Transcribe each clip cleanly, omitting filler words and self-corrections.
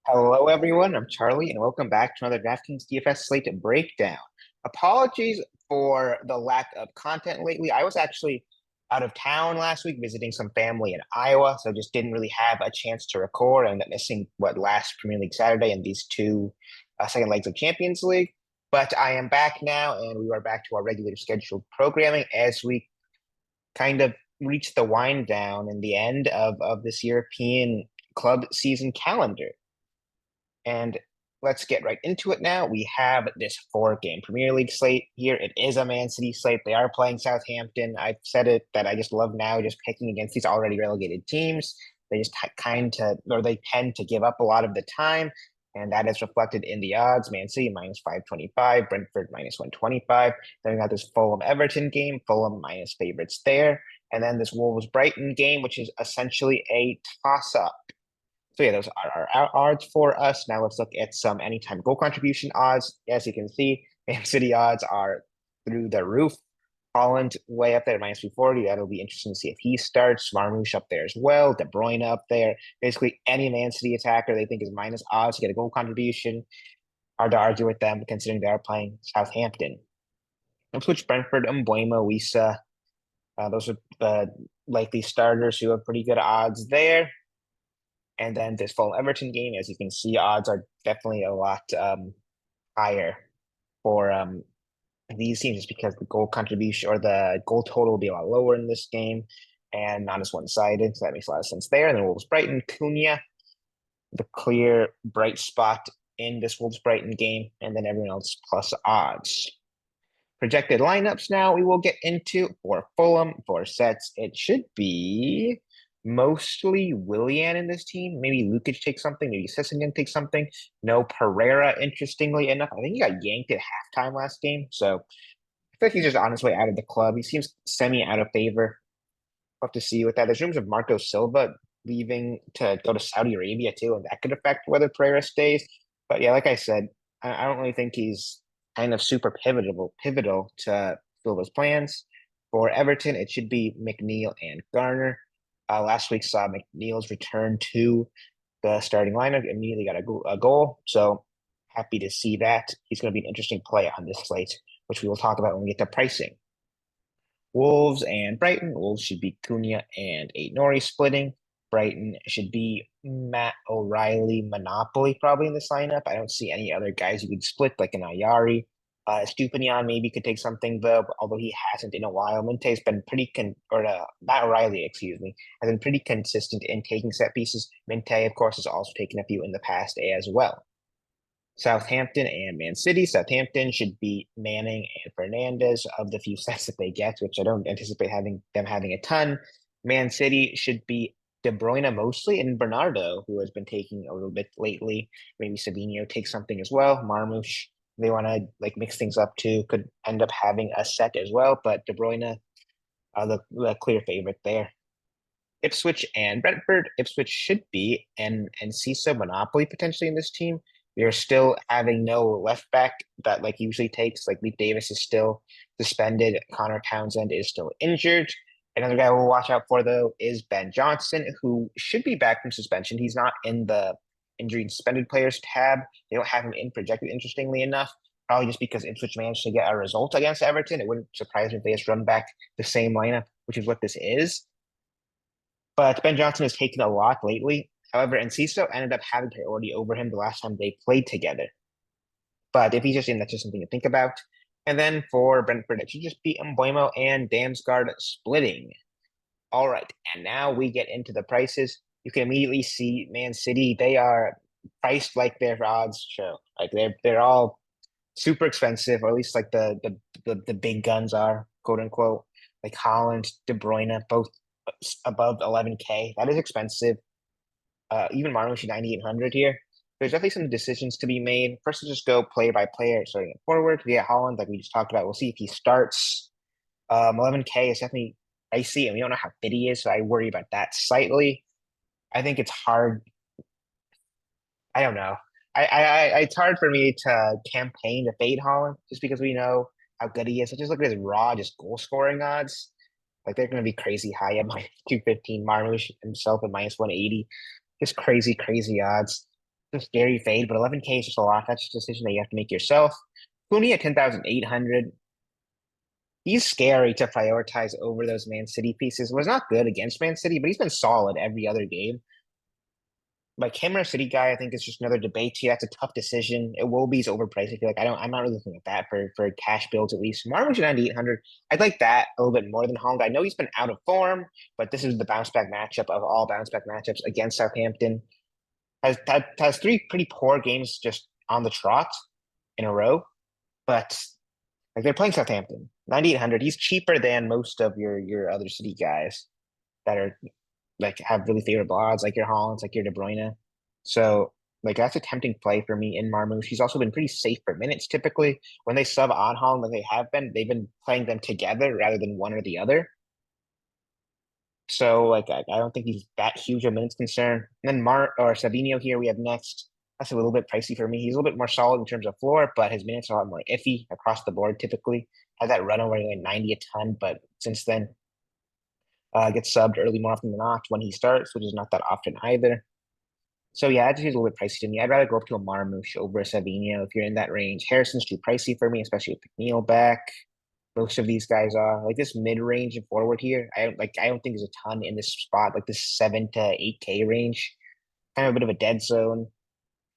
Hello, everyone. I'm Charlie, and welcome back to another DraftKings DFS Slate breakdown. Apologies for the lack of content lately. I was actually out of town last week visiting some family in Iowa, so just didn't really have a chance to record. I ended up missing last Premier League Saturday and these two second legs of Champions League. But I am back now, and we are back to our regular scheduled programming as we kind of reach the wind down in the end of this European club season calendar. And let's get right into it now. We have this four-game Premier League slate here. It is a Man City slate. They are playing Southampton. I've said it that I just love now just picking against these already relegated teams. They just they tend to give up a lot of the time, and that is reflected in the odds. Man City minus 525, Brentford minus 125. Then we got this Fulham Everton game, Fulham minus favorites there. And then this Wolves Brighton game, which is essentially a toss up. So yeah, those are our odds for us. Now let's look at some anytime goal contribution odds. As you can see, Man City odds are through the roof. Holland way up there at minus 240. That'll be interesting to see if he starts. Marmoush up there as well. De Bruyne up there. Basically, any Man City attacker they think is minus odds to get a goal contribution. Hard to argue with them considering they are playing Southampton. Let's switch Brentford, Mbuemo, Wisa. Those are the likely starters who have pretty good odds there. And then this Fulham Everton game, as you can see, odds are definitely a lot higher for these teams just because the goal contribution or the goal total will be a lot lower in this game and not as one-sided. So that makes a lot of sense there. And then Wolves Brighton, Cunha, the clear bright spot in this Wolves Brighton game, and then everyone else plus odds. Projected lineups now we will get into for Fulham, for sets. It should be mostly Willian in this team. Maybe Lukic takes something. Maybe Sessegnon takes something. No Pereira, interestingly enough. I think he got yanked at halftime last game. So I feel like he's just on his way out of the club. He seems semi out of favor. We'll have to see with that. There's rumors of Marco Silva leaving to go to Saudi Arabia too, and that could affect whether Pereira stays. But yeah, like I said, I don't really think he's kind of super pivotal to Silva's plans. For Everton, it should be McNeil and Garner. Last week saw McNeil's return to the starting lineup, immediately got a goal. So happy to see that. He's going to be an interesting play on this slate, which we will talk about when we get to pricing. Wolves and Brighton. Wolves should be Cunha and Aït-Nouri splitting. Brighton should be Matt O'Reilly Monopoly probably in this lineup. I don't see any other guys you could split like an Ayari. Stupinian maybe could take something though, although he hasn't in a while. Minte's been Matt O'Reilly, excuse me, has been pretty consistent in taking set pieces. Minte, of course, has also taken a few in the past as well. Southampton and Man City. Southampton should be Manning and Fernandez of the few sets that they get, which I don't anticipate having a ton. Man City should be De Bruyne mostly and Bernardo, who has been taking a little bit lately. Maybe Savinho takes something as well. Marmoush, they want to like mix things up too. Could end up having a set as well, but De Bruyne, the clear favorite there. Ipswich and Brentford. Ipswich should be an Enciso monopoly potentially in this team. We are still having no left back that like usually takes. Like Lee Davis is still suspended. Connor Townsend is still injured. Another guy we'll watch out for though is Ben Johnson, who should be back from suspension. He's not in the injured and suspended players tab. They don't have him in projected, interestingly enough. Probably just because Ipswich managed to get a result against Everton. It wouldn't surprise me if they just run back the same lineup, which is what this is. But Ben Johnson has taken a lot lately. However, Enciso ended up having priority over him the last time they played together. But if he's just in, that's just something to think about. And then for Brentford, it should just be Mbuemo and Damsgaard splitting. All right, and now we get into the prices. You can immediately see Man City, they are priced like their odds show. Like they're all super expensive, or at least like the big guns are, quote unquote. Like Holland, De Bruyne, both above 11K. That is expensive. Even Marmoush 9,800 here. There's definitely some decisions to be made. First, let's just go player by player, starting it forward. Yeah, Holland, like we just talked about. We'll see if he starts. 11K is definitely pricey, and we don't know how fit he is, so I worry about that slightly. I think it's hard. I don't know. It's hard for me to campaign to fade Holland just because we know how good he is. So just look at his raw, just goal scoring odds. Like they're going to be crazy high at minus 215. Marmoush himself at minus 180. Just crazy, crazy odds. It's a scary fade, but 11K is just a lot. That's just a decision that you have to make yourself. Clooney at 10,800. He's scary to prioritize over those Man City pieces. Was not good against Man City, but he's been solid every other game. Like him or City guy, I think is just another debate here. That's a tough decision. It will be overpriced. I feel like I'm not really looking at that for cash builds at least. Marmoush at 9,800. I'd like that a little bit more than Holland. I know he's been out of form, but this is the bounce back matchup of all bounce back matchups against Southampton. Has three pretty poor games just on the trot in a row, but like they're playing Southampton. 9,800. He's cheaper than most of your other City guys that are like have really favorable odds, like your Hollands, like your De Bruyne. So like that's a tempting play for me in Marmoush. He's also been pretty safe for minutes typically. When they sub on Holland like they have been, they've been playing them together rather than one or the other. So like I don't think he's that huge a minutes concern. And then Savinho here we have next. That's a little bit pricey for me. He's a little bit more solid in terms of floor, but his minutes are a lot more iffy across the board typically. Has that run over like 90 a ton, but since then gets subbed early more often than not when he starts, which is not that often either. So yeah, that just seems a little bit pricey to me. I'd rather go up to a Marmoush over a Savinho if you're in that range. Harrison's too pricey for me, especially with McNeil back. Most of these guys are like this mid-range and forward here. I don't think there's a ton in this spot, like this 7 to 8K range. Kind of a bit of a dead zone.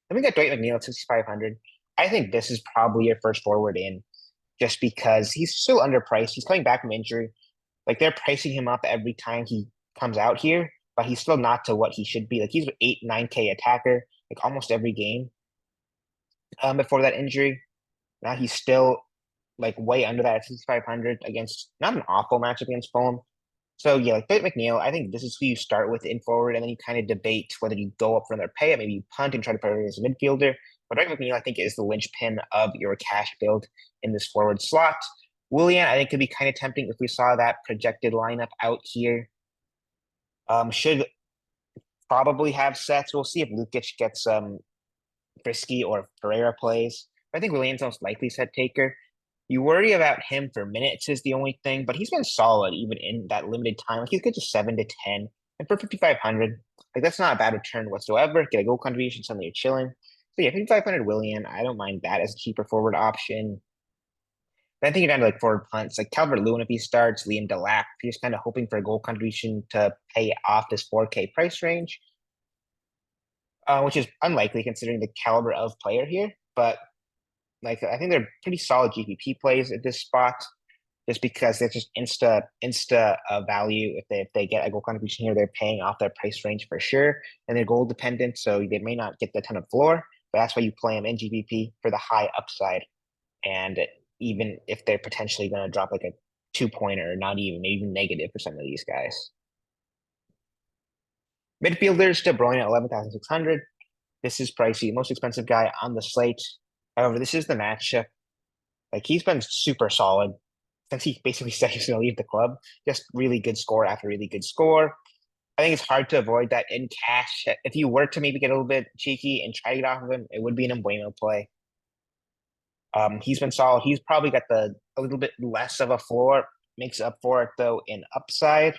Then we got Dwight McNeil at 6,500. I think this is probably your first forward in, just because he's so underpriced. He's coming back from injury. Like they're pricing him up every time he comes out here, but he's still not to what he should be. Like he's an 8, 9K attacker, like almost every game before that injury. Now he's still like way under that at 6,500 against not an awful matchup against Fulham. So yeah, like Dwight McNeil, I think this is who you start with in forward, and then you kind of debate whether you go up for another payout, maybe you punt and try to put it as a midfielder. But Dwight McNeil, I think, is the linchpin of your cash build in this forward slot. Willian, I think, could be kind of tempting if we saw that projected lineup out here. Should probably have sets. We'll see if Lukic gets frisky or if Pereira plays. I think Willian's most likely set taker. You worry about him for minutes is the only thing, but he's been solid even in that limited time. Like he's good to 7 to 10, and for 5,500, like that's not a bad return whatsoever. Get a goal contribution, suddenly you're chilling. So yeah, 5,500 Willian, I don't mind that as a cheaper forward option. Then I think you're down to like forward punts, like Calvert-Lewin if he starts, Liam Delap. If you're just kind of hoping for a goal contribution to pay off this 4K price range, which is unlikely considering the caliber of player here. But like I think they're pretty solid GPP plays at this spot, just because they're just insta value. If they get a goal contribution here, they're paying off their price range for sure, and they're goal dependent, so they may not get the ton of floor. But that's why you play them in GPP for the high upside. And even if they're potentially going to drop like a 2 pointer, not even maybe even negative for some of these guys. Midfielders, De Bruyne at 11,600. This is pricey, most expensive guy on the slate. However, this is the matchup. Like he's been super solid since he basically said he's going to leave the club. Just really good score after really good score. I think it's hard to avoid that in cash. If you were to maybe get a little bit cheeky and try to get off of him, it would be an Embuemo play. He's been solid. He's probably got a little bit less of a floor, makes up for it though in upside.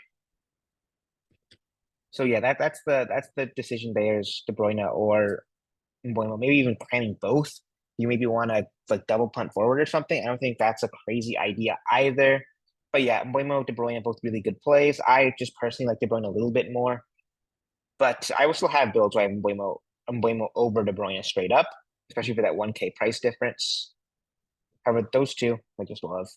So yeah, that's the decision there is De Bruyne or Embuemo, maybe even cramming both. You maybe want to like double punt forward or something. I don't think that's a crazy idea either. But yeah, Embuemo, De Bruyne, both really good plays. I just personally like De Bruyne a little bit more, but I will still have builds where I have Embuemo over De Bruyne straight up, especially for that 1K price difference. However, those two I just love.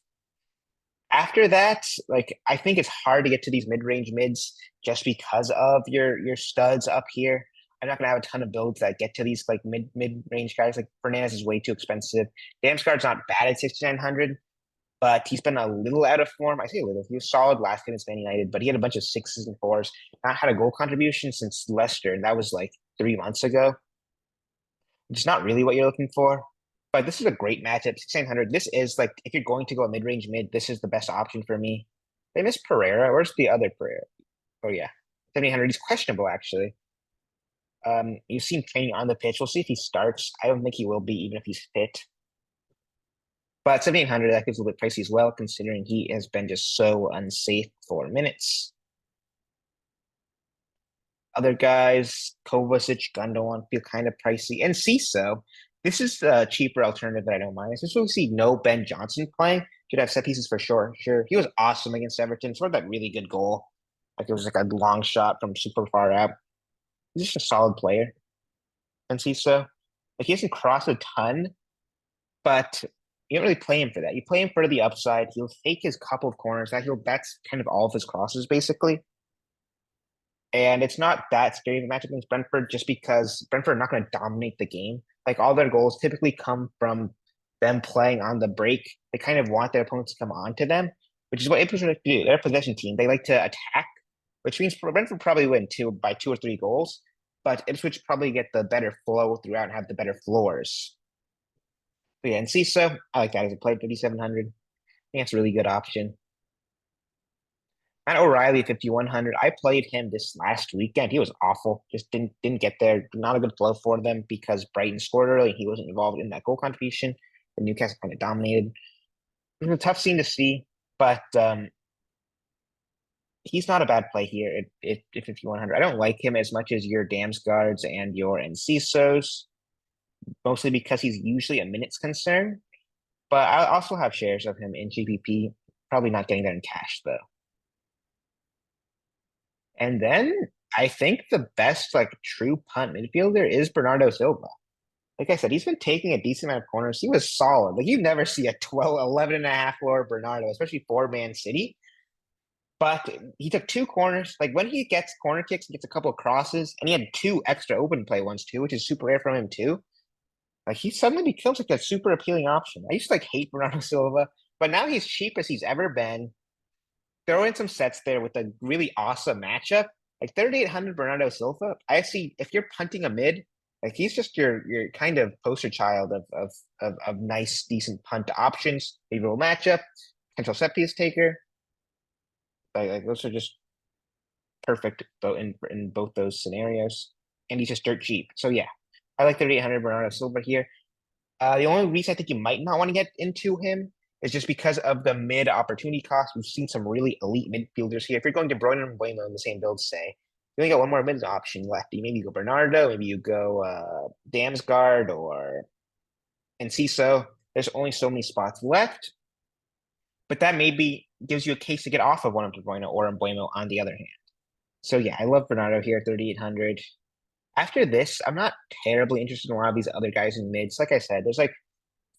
After that, like I think it's hard to get to these mid-range mids just because of your studs up here. I'm not gonna have a ton of builds that get to these like mid range guys. Like Fernandez is way too expensive. Damsgaard's not bad at 6,900, but he's been a little out of form. I say a little. He was solid last game against Man United, but he had a bunch of 6s and 4s. Not had a goal contribution since Leicester, and that was like 3 months ago. Which is not really what you're looking for. But this is a great matchup. 6,900. This is like if you're going to go a mid-range mid, this is the best option for me. They miss Pereira. Where's the other Pereira? Oh yeah, 7,800. He's questionable actually. You've seen training on the pitch. We'll see if he starts. I don't think he will be, even if he's fit. But 7,800, that gets a little bit pricey as well, considering he has been just so unsafe for minutes. Other guys, Kovacic, Gundogan feel kind of pricey. And CISO, this is a cheaper alternative that I don't mind. Especially we see no Ben Johnson playing. Should have set pieces for sure. Sure. He was awesome against Everton. Scored that really good goal. Like it was like a long shot from super far out. He's just a solid player. And CISO. Like he doesn't cross a ton, but you don't really play him for that. You play him for the upside. He'll take his couple of corners. That's kind of all of his crosses basically. And it's not that scary of a matchup against Brentford just because Brentford are not going to dominate the game. Like all their goals typically come from them playing on the break. They kind of want their opponents to come onto them, which is what Ipswich like to do. They're a possession team. They like to attack, which means Brentford probably win by 2 or 3 goals, but Ipswich probably get the better flow throughout and have the better floors. But yeah, and CISO, I like that as a play, 5,700. I think that's a really good option. And O'Reilly 5,100. I played him this last weekend. He was awful. Just didn't get there. Not a good flow for them because Brighton scored early. He wasn't involved in that goal contribution. The Newcastle kind of dominated. It was a tough scene to see, but he's not a bad play here at 5,100. I don't like him as much as your Damsgaards and your Encisos, mostly because he's usually a minutes concern. But I also have shares of him in GPP. Probably not getting there in cash though. And then I think the best like true punt midfielder is Bernardo Silva. Like I said, he's been taking a decent amount of corners. He was solid. Like you never see a 12, 11 and a half floor Bernardo, especially for Man City. But he took 2 corners. Like when he gets corner kicks, he gets a couple of crosses, and he had 2 extra open play ones too, which is super rare from him too. Like he suddenly becomes like a super appealing option. I used to like hate Bernardo Silva, but now he's cheap as he's ever been. Throw in some sets there with a really awesome matchup. Like 3,800 Bernardo Silva. I see if you're punting a mid, like he's just your kind of poster child of nice, decent punt options. Favorable matchup, potential set piece taker. Like those are just perfect though in both those scenarios. And he's just dirt cheap. So yeah, I like 3,800 Bernardo Silva here. The only reason I think you might not want to get into him is just because of the mid opportunity cost. We've seen some really elite midfielders here. If you're going to Bruyne and Bueno in the same build, say, you only got one more mid option left. Maybe you go Bernardo, maybe you go Damsgaard or Enciso. There's only so many spots left, but that maybe gives you a case to get off of one of De Bruyne or Bueno on the other hand. So yeah, I love Bernardo here, 3,800. After this, I'm not terribly interested in a lot of these other guys in mids. Like I said, there's like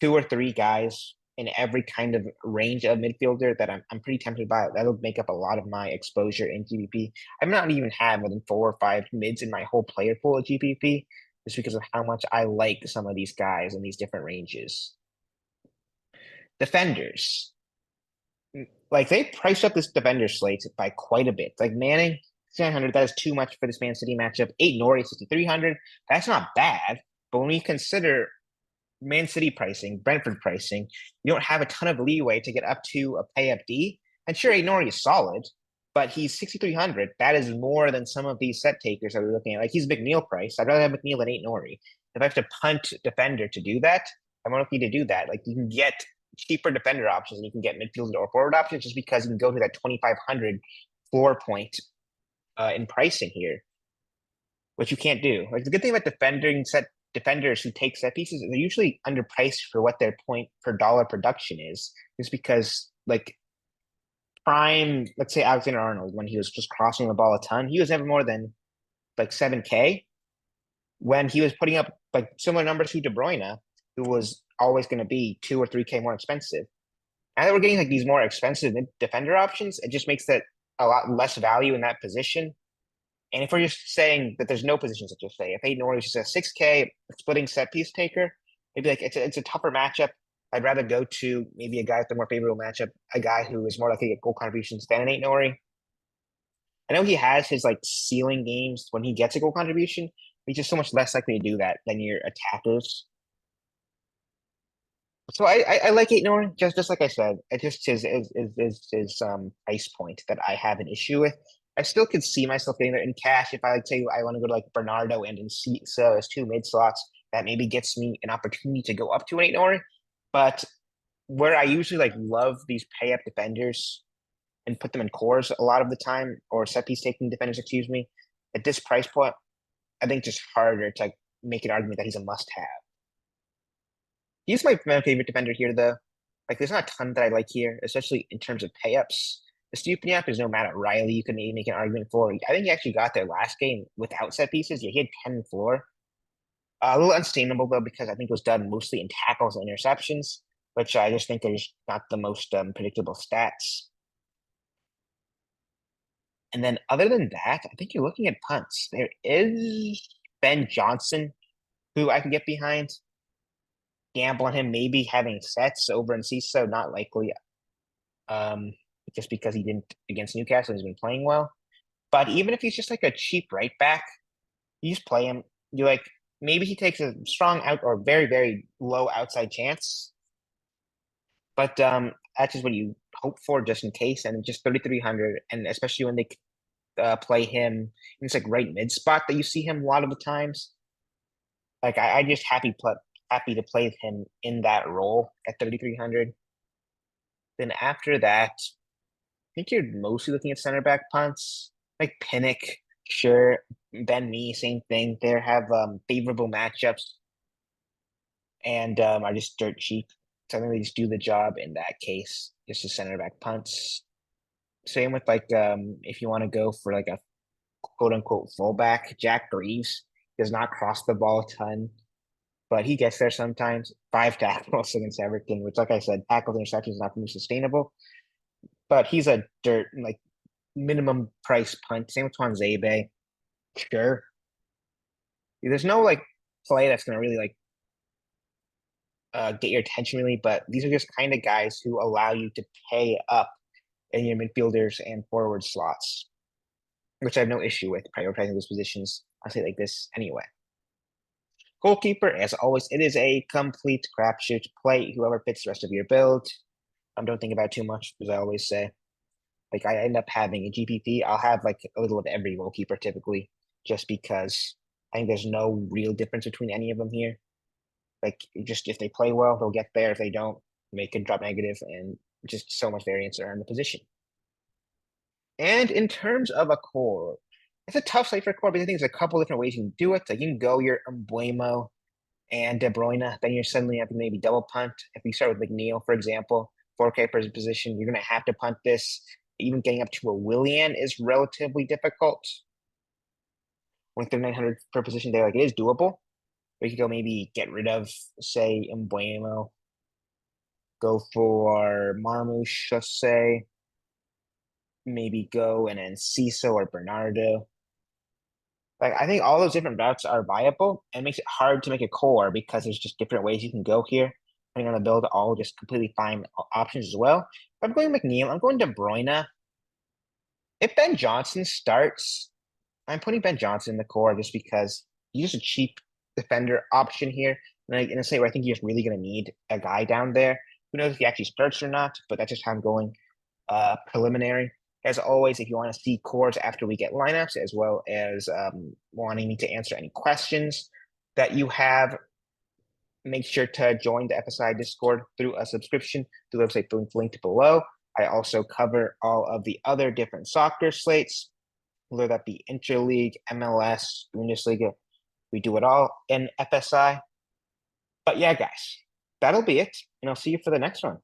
2 or 3 guys in every kind of range of midfielder that I'm pretty tempted by. That'll make up a lot of my exposure in GPP. I'm not even have more than 4 or 5 mids in my whole player pool of GPP just because of how much I like some of these guys in these different ranges. Defenders. Like they priced up this defender slate by quite a bit. Like Manning, 900, that is too much for this Man City matchup. Aït-Nouri, 6,300. That's not bad. But when we consider Man City pricing, Brentford pricing, you don't have a ton of leeway to get up to a pay up D. And sure, Aït-Nouri is solid, but he's 6,300. That is more than some of these set takers that we're looking at. Like he's McNeil price. I'd rather have McNeil than Aït-Nouri. If I have to punt defender to do that, I'm more likely to do that. Like you can get cheaper defender options and you can get midfield or forward options just because you can go to that 2,500 floor point in pricing here, which you can't do. Like the good thing about defenders who take set pieces, they're usually underpriced for what their point per dollar production is, just because like prime, let's say Alexander Arnold, when he was just crossing the ball a ton, he was never more than like 7K. When he was putting up like similar numbers to De Bruyne, who was always going to be 2 or 3K more expensive. Now that we're getting like these more expensive defender options, it just makes that a lot less value in that position. And if we're just saying that there's no positions, let's just say if Aït-Nouri is just a 6K splitting set piece taker, maybe like it's a tougher matchup. I'd rather go to maybe a guy with a more favorable matchup, a guy who is more likely to get goal contributions than an Aït-Nouri. I know he has his like ceiling games when he gets a goal contribution. He's just so much less likely to do that than your attackers. So I like Aït-Nouri, just like I said. It just his price point that I have an issue with. I still could see myself getting there in cash if I like say I want to go to like Bernardo and so as 2 mid slots. That maybe gets me an opportunity to go up to an Aït-Nouri. But where I usually like love these pay up defenders and put them in cores a lot of the time, or set piece taking defenders, excuse me. At this price point, I think just harder to make an argument that he's a must-have. He's my favorite defender here, though. Like, there's not a ton that I like here, especially in terms of payups. The Stupiniak, there's no Matt Riley you can maybe make an argument for. I think he actually got there last game without set pieces. Yeah, he had 10 floor. A little unsustainable, though, because I think it was done mostly in tackles and interceptions, which I just think are just not the most predictable stats. And then other than that, I think you're looking at punts. There is Ben Johnson, who I can get behind. Gamble on him maybe having sets over in CISO, not likely. Um, just because he didn't against Newcastle, he's been playing well. But even if he's just like a cheap right back, you just play him. You like maybe he takes a strong out or very, very low outside chance. But that's just what you hope for just in case. And just 3,300. And especially when they play him in this like right mid spot that you see him a lot of the times. Like I just happy to play him in that role at 3,300. Then after that, I think you're mostly looking at center back punts. Like Pinnock, sure. Ben Mee, same thing. They have favorable matchups and are just dirt cheap. So I think they just do the job in that case. Just the center back punts. Same with like if you want to go for like a quote unquote fullback, Jack Greaves does not cross the ball a ton, but he gets there sometimes. 5 tackles against Everton, which, like I said, tackles and interceptions is not going to be sustainable. But he's a dirt like minimum price punt. Same with Zabe. Sure. There's no like play that's going to really like get your attention really, but these are just kind of guys who allow you to pay up in your midfielders and forward slots, which I have no issue with prioritizing those positions. I'll say it like this anyway. Goalkeeper, as always, it is a complete crapshoot. Play whoever fits the rest of your build. Don't think about it too much, as I always say. Like I end up having a GPP. I'll have like a little of every goalkeeper typically, just because I think there's no real difference between any of them here. Like just if they play well, they'll get there. If they don't, they can drop negative, and just so much variance around the position. And in terms of a core, it's a tough slate for a core because I think there's a couple different ways you can do it. Like you can go your Embuemo and De Bruyne, then you're suddenly having maybe double punt. If you start with McNeil, for example, 4K per position, you're going to have to punt this. Even getting up to a Willian is relatively difficult. With 3,900 per position there, like it is doable. We could go maybe get rid of, say, Embuemo. Go for Marmouche, let's say. Maybe go and then Ciso or Bernardo. Like I think all those different routes are viable and makes it hard to make a core because there's just different ways you can go here. Depending on the build, all just completely fine options as well. If I'm going McNeil, I'm going De Bruyne. If Ben Johnson starts, I'm putting Ben Johnson in the core just because he's just a cheap defender option here. And in a state where I think you're really going to need a guy down there. Who knows if he actually starts or not, but that's just how I'm going preliminary. As always, if you want to see cores after we get lineups, as well as wanting me to answer any questions that you have, make sure to join the FSI Discord through a subscription to the website linked below. I also cover all of the other different soccer slates, whether that be Interleague, MLS, Bundesliga. We do it all in FSI. But yeah, guys, that'll be it. And I'll see you for the next one.